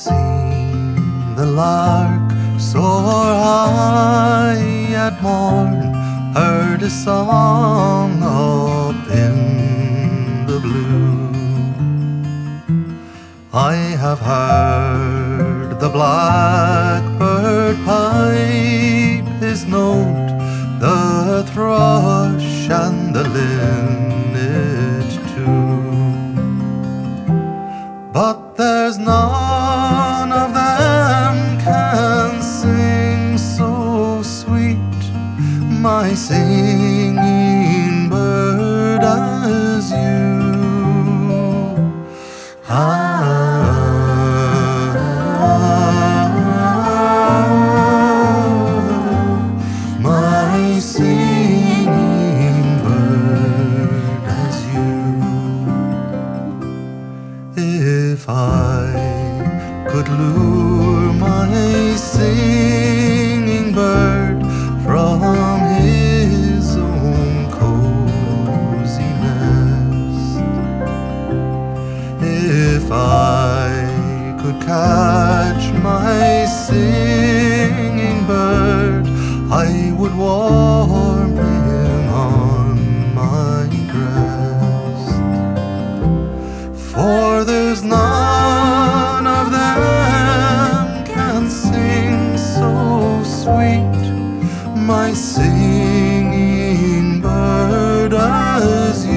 seen the lark soar high at morn, heard a song up in the blue. I have heard the blackbird pipe his note, the thrush and the linnet too, but there's none of them can sing so sweet, my singing bird, as you. My singing bird, as you. If I could lure my singing bird from his own cozy nest, if I could catch my singing bird, I would warm him on my breast. For there's none of them can sing so sweet, my singing bird, as you.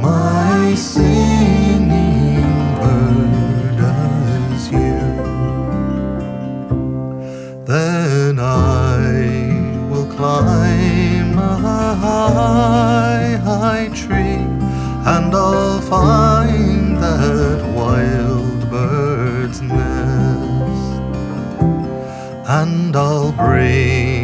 My singing bird, as you. Then I will climb a high, high tree, and I'll find that wild bird's nest, and I'll bring